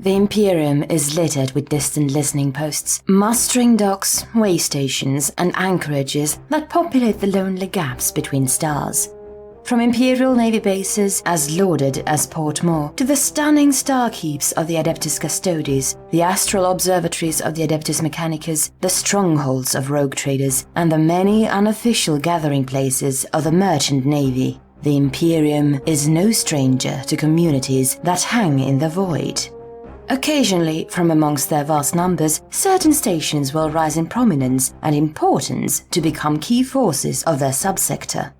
The Imperium is littered with distant listening posts, mustering docks, way stations, and anchorages that populate the lonely gaps between stars. From Imperial Navy bases as lauded as Port Moore to the stunning star keeps of the Adeptus Custodes, the astral observatories of the Adeptus Mechanicus, the strongholds of rogue traders, and the many unofficial gathering places of the merchant navy, the Imperium is no stranger to communities that hang in the void. Occasionally, from amongst their vast numbers, certain stations will rise in prominence and importance to become key forces of their subsector.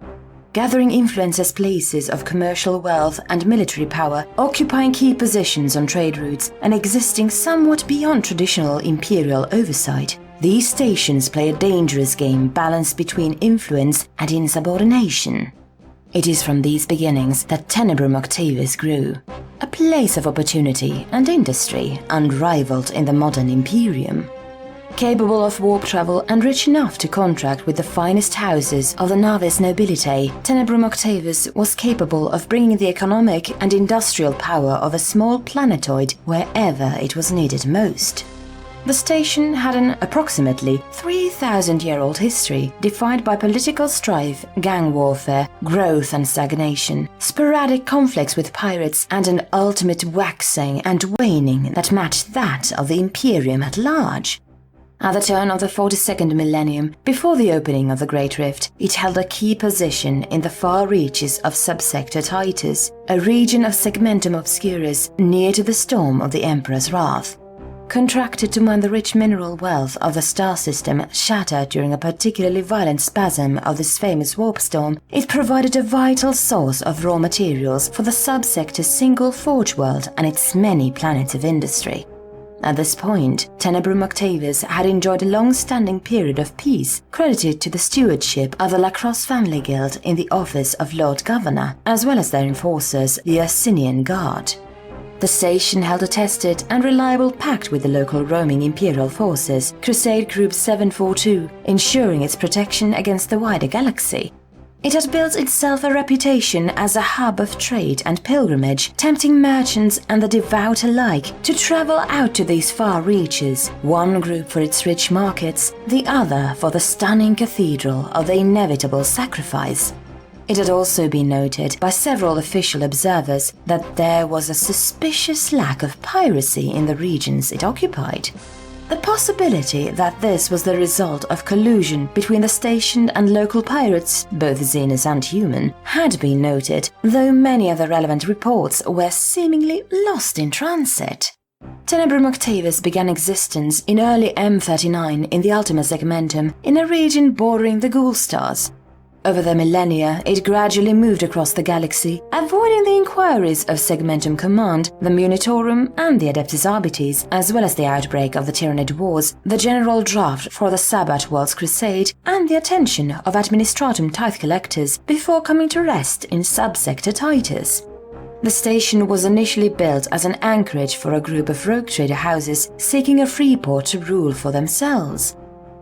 Gathering influence as places of commercial wealth and military power, occupying key positions on trade routes, and existing somewhat beyond traditional imperial oversight, these stations play a dangerous game balanced between influence and insubordination. It is from these beginnings that Tenebrum Octavis grew, a place of opportunity and industry unrivaled in the modern Imperium. Capable of warp travel and rich enough to contract with the finest houses of the Navis nobility, Tenebrum Octavis was capable of bringing the economic and industrial power of a small planetoid wherever it was needed most. The station had an approximately 3,000-year-old history defined by political strife, gang warfare, growth and stagnation, sporadic conflicts with pirates, and an ultimate waxing and waning that matched that of the Imperium at large. At the turn of the 42nd millennium, before the opening of the Great Rift, it held a key position in the far reaches of Subsector Titus, a region of Segmentum Obscurus near to the storm of the Emperor's wrath. Contracted to mine the rich mineral wealth of the star system shattered during a particularly violent spasm of this famous warp storm, it provided a vital source of raw materials for the subsector's single forge world and its many planets of industry. At this point, Tenebrum Octavis had enjoyed a long-standing period of peace, credited to the stewardship of the Lacrosse Family Guild in the office of Lord Governor, as well as their enforcers, the Ursinian Guard. The station held a tested and reliable pact with the local roaming Imperial forces, Crusade Group 742, ensuring its protection against the wider galaxy. It had built itself a reputation as a hub of trade and pilgrimage, tempting merchants and the devout alike to travel out to these far reaches, one group for its rich markets, the other for the stunning cathedral of the inevitable sacrifice. It had also been noted by several official observers that there was a suspicious lack of piracy in the regions it occupied. The possibility that this was the result of collusion between the station and local pirates, both Xenos and human, had been noted, though many of the relevant reports were seemingly lost in transit. Tenebrum Octavis began existence in early M39 in the Ultima Segmentum, in a region bordering the Ghoul Stars. Over the millennia, it gradually moved across the galaxy, avoiding the inquiries of Segmentum Command, the Munitorum and the Adeptus Arbites, as well as the outbreak of the Tyranid Wars, the general draft for the Sabbat World's Crusade, and the attention of Administratum Tithe Collectors before coming to rest in Subsector Titus. The station was initially built as an anchorage for a group of rogue trader houses seeking a free port to rule for themselves.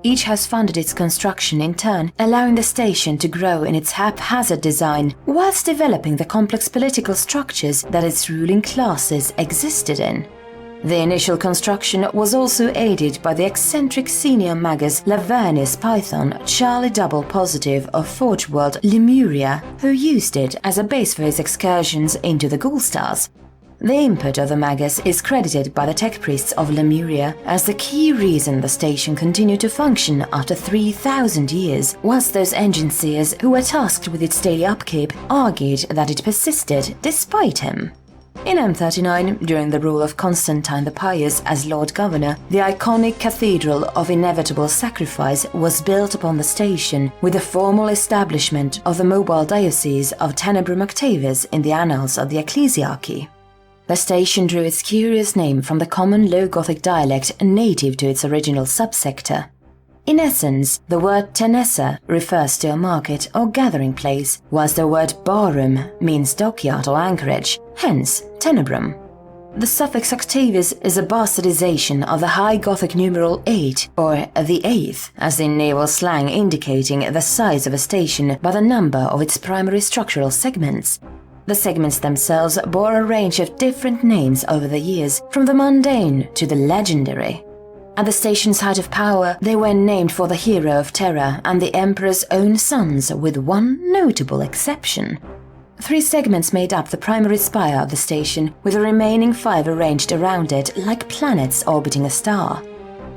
Each has funded its construction in turn, allowing the station to grow in its haphazard design, whilst developing the complex political structures that its ruling classes existed in. The initial construction was also aided by the eccentric senior magus Lavernius Python Charlie Double Positive of Forge World Lemuria, who used it as a base for his excursions into the Ghoul Stars. The input of the magus is credited by the tech priests of Lemuria as the key reason the station continued to function after 3,000 years, whilst those engine seers who were tasked with its daily upkeep argued that it persisted despite him. In M39, during the rule of Constantine the Pious as Lord Governor, the iconic Cathedral of Inevitable Sacrifice was built upon the station, with the formal establishment of the mobile diocese of Tenebrum Octavis in the annals of the ecclesiarchy. The station drew its curious name from the common Low Gothic dialect native to its original subsector. In essence, the word Tenessa refers to a market or gathering place, whilst the word Barum means dockyard or anchorage, hence Tenebrum. The suffix Octavis is a bastardization of the High Gothic numeral 8, or the 8th, as in naval slang indicating the size of a station by the number of its primary structural segments. The segments themselves bore a range of different names over the years, from the mundane to the legendary. At the station's height of power, they were named for the hero of terror and the Emperor's own sons, with one notable exception. 3 segments made up the primary spire of the station, with the remaining 5 arranged around it like planets orbiting a star.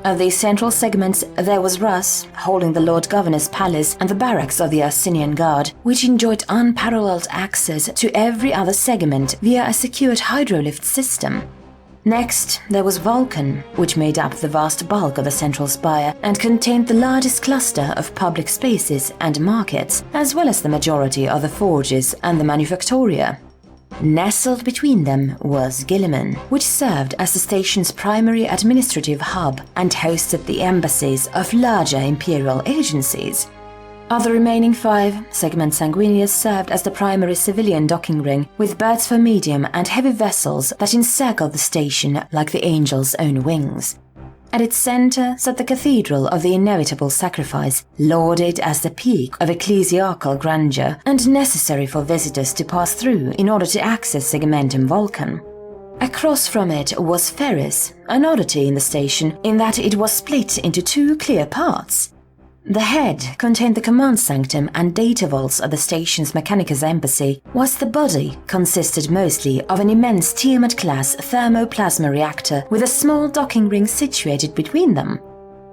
Of these central segments, there was Russ, holding the Lord Governor's palace and the barracks of the Arsinian Guard, which enjoyed unparalleled access to every other segment via a secured hydrolift system. Next, there was Vulcan, which made up the vast bulk of the central spire and contained the largest cluster of public spaces and markets, as well as the majority of the forges and the manufactoria. Nestled between them was Gilliman, which served as the station's primary administrative hub and hosted the embassies of larger imperial agencies. Of the remaining 5, Segment Sanguinius served as the primary civilian docking ring, with berths for medium and heavy vessels that encircled the station like the angel's own wings. At its center sat the Cathedral of the Inevitable Sacrifice, lauded as the peak of ecclesiarchal grandeur and necessary for visitors to pass through in order to access Segmentum Vulcan. Across from it was Ferris, an oddity in the station in that it was split into 2 clear parts. The head contained the command sanctum and data vaults of the station's Mechanicus embassy, whilst the body consisted mostly of an immense Tiamat-class thermoplasma reactor with a small docking ring situated between them.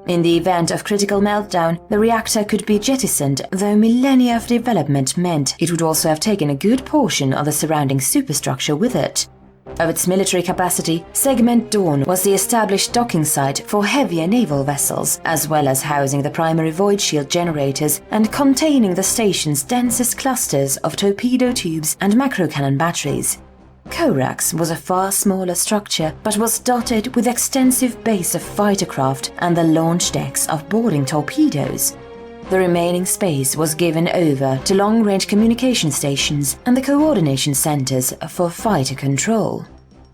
In the event of critical meltdown, the reactor could be jettisoned, though millennia of development meant it would also have taken a good portion of the surrounding superstructure with it. Of its military capacity, Segment Dawn was the established docking site for heavier naval vessels, as well as housing the primary void shield generators and containing the station's densest clusters of torpedo tubes and macrocannon batteries. Corax was a far smaller structure, but was dotted with extensive base of fightercraft and the launch decks of boarding torpedoes. The remaining space was given over to long-range communication stations and the coordination centers for fighter control.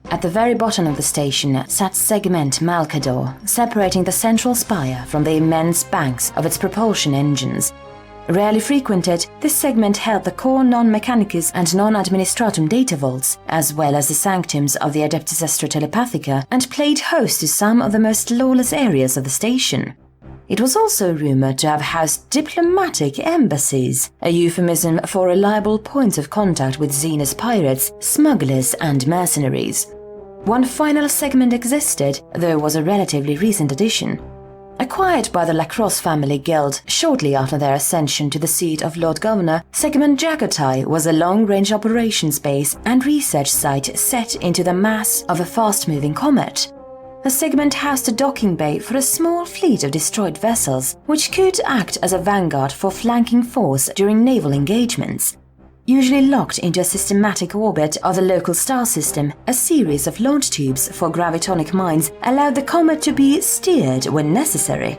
At the very bottom of the station sat Segment Malcador, separating the central spire from the immense banks of its propulsion engines. Rarely frequented, this segment held the core non-mechanicus and non-administratum data vaults, as well as the sanctums of the Adeptus Astrotelepathica, and played host to some of the most lawless areas of the station. It was also rumored to have housed diplomatic embassies, a euphemism for reliable points of contact with Xena's pirates, smugglers, and mercenaries. One final segment existed, though it was a relatively recent addition. Acquired by the Lacrosse family guild shortly after their ascension to the seat of Lord Governor, Segment Jagatai was a long-range operations base and research site set into the mass of a fast-moving comet. The segment housed a docking bay for a small fleet of destroyed vessels, which could act as a vanguard for flanking force during naval engagements. Usually locked into a systematic orbit of the local star system, a series of launch tubes for gravitonic mines allowed the comet to be steered when necessary.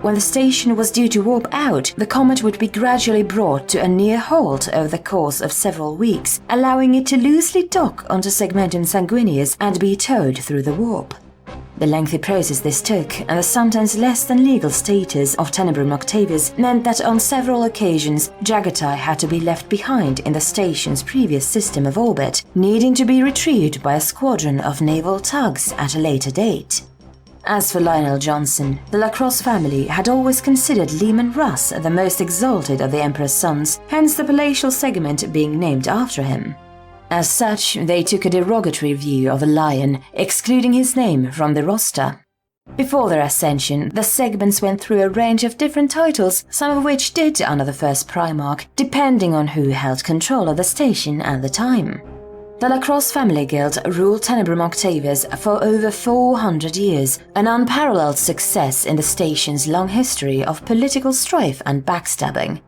When the station was due to warp out, the comet would be gradually brought to a near halt over the course of several weeks, allowing it to loosely dock onto Segmentum Sanguinius and be towed through the warp. The lengthy process this took, and the sometimes less than legal status of Tenebrum Octavis, meant that on several occasions Jagatai had to be left behind in the station's previous system of orbit, needing to be retrieved by a squadron of naval tugs at a later date. As for Lionel Johnson, the Lacrosse family had always considered Lehman Russ the most exalted of the Emperor's sons, hence the palatial segment being named after him. As such, they took a derogatory view of the lion, excluding his name from the roster. Before their ascension, the segments went through a range of different titles, some of which did honor the first Primarch, depending on who held control of the station at the time. The Lacrosse family guild ruled Tenebrum Octavis for over 400 years, an unparalleled success in the station's long history of political strife and backstabbing.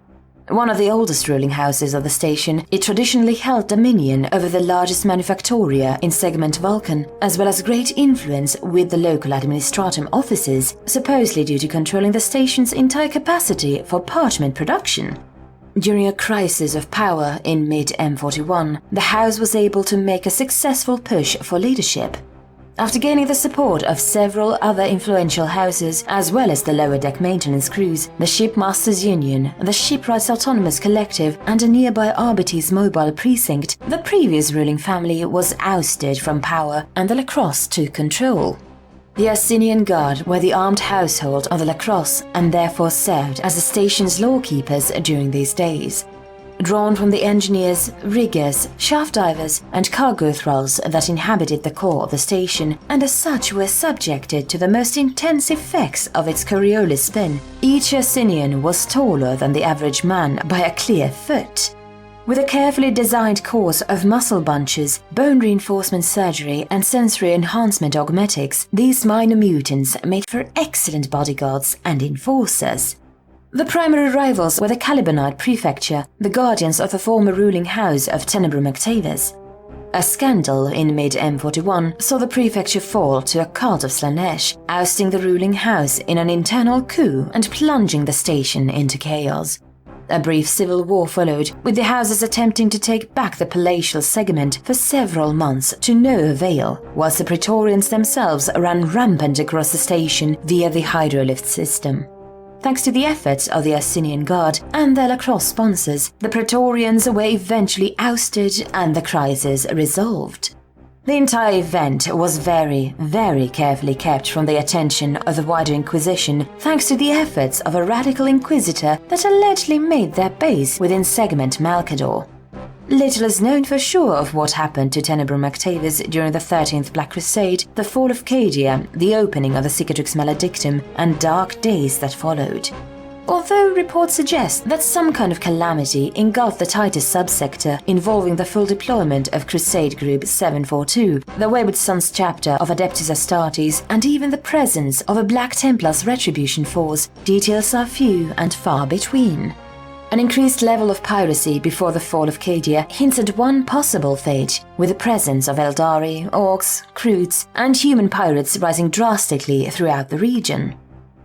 One of the oldest ruling houses of the station, it traditionally held dominion over the largest manufactoria in Segment Vulcan, as well as great influence with the local administratum offices, supposedly due to controlling the station's entire capacity for parchment production. During a crisis of power in mid-M41, the house was able to make a successful push for leadership. After gaining the support of several other influential houses, as well as the lower deck maintenance crews, the Shipmasters Union, the Shipwrights Autonomous Collective, and a nearby Arbites mobile precinct, the previous ruling family was ousted from power and the Lacrosse took control. The Asinian Guard were the armed household of the Lacrosse and therefore served as the station's lawkeepers during these days. Drawn from the engineers, riggers, shaft divers, and cargo thralls that inhabited the core of the station, and as such were subjected to the most intense effects of its Coriolis spin, each Asinian was taller than the average man by a clear foot. With a carefully designed course of muscle bunches, bone reinforcement surgery, and sensory enhancement augmetics, these minor mutants made for excellent bodyguards and enforcers. The primary rivals were the Calibanite Prefecture, the guardians of the former ruling house of Tenebrum Octavis. A scandal in mid-M41 saw the prefecture fall to a cult of Slanesh, ousting the ruling house in an internal coup and plunging the station into chaos. A brief civil war followed, with the houses attempting to take back the palatial segment for several months to no avail, whilst the Praetorians themselves ran rampant across the station via the hydrolift system. Thanks to the efforts of the Asinian Guard and their Lacrosse sponsors, the Praetorians were eventually ousted and the crisis resolved. The entire event was very, very carefully kept from the attention of the wider Inquisition thanks to the efforts of a radical inquisitor that allegedly made their base within Segment Malcador. Little is known for sure of what happened to Tenebrum Octavis during the 13th Black Crusade, the fall of Cadia, the opening of the Cicatrix Maledictum, and dark days that followed. Although reports suggest that some kind of calamity engulfed the Titus subsector involving the full deployment of Crusade Group 742, the Wayward Sons chapter of Adeptus Astartes, and even the presence of a Black Templars retribution force, details are few and far between. An increased level of piracy before the fall of Cadia hints at one possible fate, with the presence of Eldari, Orcs, Kroots, and human pirates rising drastically throughout the region.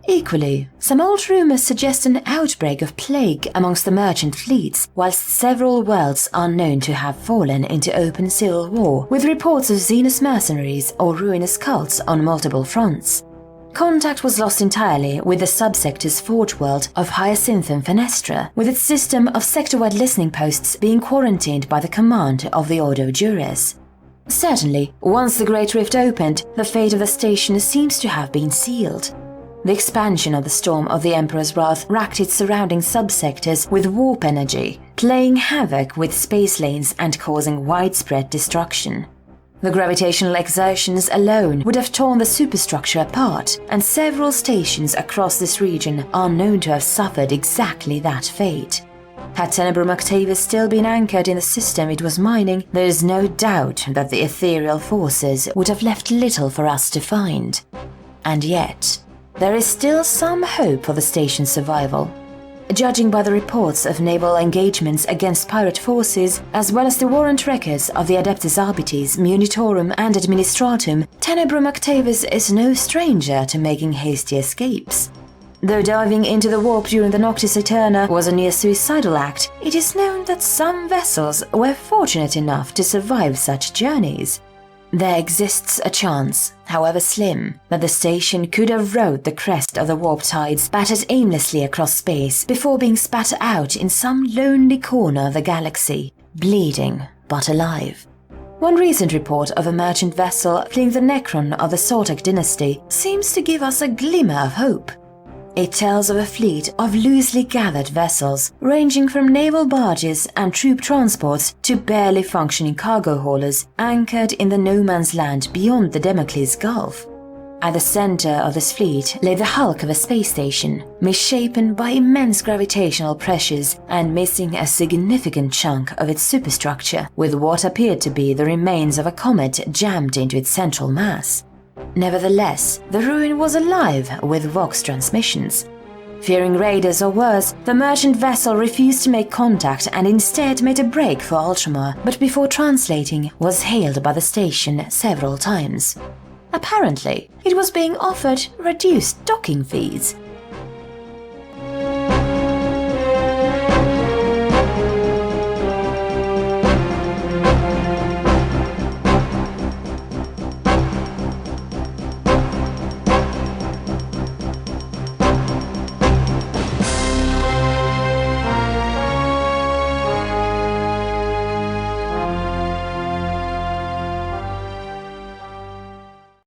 Equally, some old rumors suggest an outbreak of plague amongst the merchant fleets, whilst several worlds are known to have fallen into open civil war, with reports of Xenos mercenaries or ruinous cults on multiple fronts. Contact was lost entirely with the subsector's forge world of Hyacinthum Fenestra, with its system of sector-wide listening posts being quarantined by the command of the Ordo Juris. Certainly, once the Great Rift opened, the fate of the station seems to have been sealed. The expansion of the Storm of the Emperor's Wrath racked its surrounding subsectors with warp energy, playing havoc with space lanes and causing widespread destruction. The gravitational exertions alone would have torn the superstructure apart, and several stations across this region are known to have suffered exactly that fate. Had Tenebrum Octavis still been anchored in the system it was mining, there is no doubt that the ethereal forces would have left little for us to find. And yet, there is still some hope for the station's survival. Judging by the reports of naval engagements against pirate forces, as well as the warrant records of the Adeptus Arbites, Munitorum and Administratum, Tenebrum Octavis is no stranger to making hasty escapes. Though diving into the warp during the Noctis Aeterna was a near-suicidal act, it is known that some vessels were fortunate enough to survive such journeys. There exists a chance, however slim, that the station could have rode the crest of the warp tides battered aimlessly across space before being spat out in some lonely corner of the galaxy, bleeding but alive. One recent report of a merchant vessel fleeing the Necron of the Sartaq dynasty seems to give us a glimmer of hope. It tells of a fleet of loosely gathered vessels, ranging from naval barges and troop transports to barely functioning cargo haulers anchored in the no-man's land beyond the Damocles Gulf. At the center of this fleet lay the hulk of a space station, misshapen by immense gravitational pressures and missing a significant chunk of its superstructure, with what appeared to be the remains of a comet jammed into its central mass. Nevertheless, the ruin was alive with Vox transmissions. Fearing raiders or worse, the merchant vessel refused to make contact and instead made a break for Ultramar, but before translating was hailed by the station several times. Apparently, it was being offered reduced docking fees,